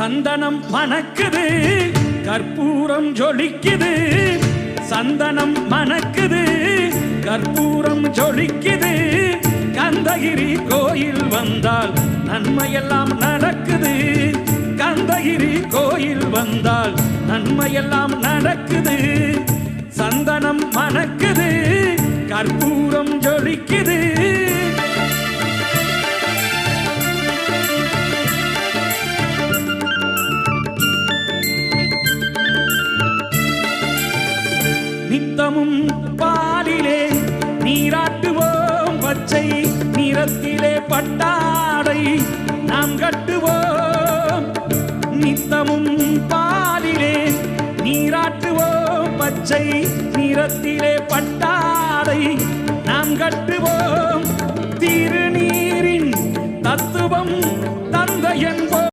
சந்தனம் மணக்குது, கற்பூரம் ஜொலிக்குது. சந்தனம் மணக்குது, கற்பூரம் ஜொலிக்குது. கந்தகிரி கோயில் வந்தால் நன்மையெல்லாம் நடக்குது. கந்தகிரி கோயில் வந்தால் நன்மையெல்லாம் நடக்குது. சந்தனம் மணக்குது, கற்பூரம் ஜொலிக்குது. நித்தமும் பாலிலே நீராட்டுவோம், பச்சை நிறத்திலே பட்டாடை நாம் கட்டுவோம். நித்தமும் பாலிலே நீராட்டுவோம், பச்சை நிறத்திலே பட்டாடை நாம் கட்டுவோம். திருநீரின் தத்துவம் தந்தை என்போம்.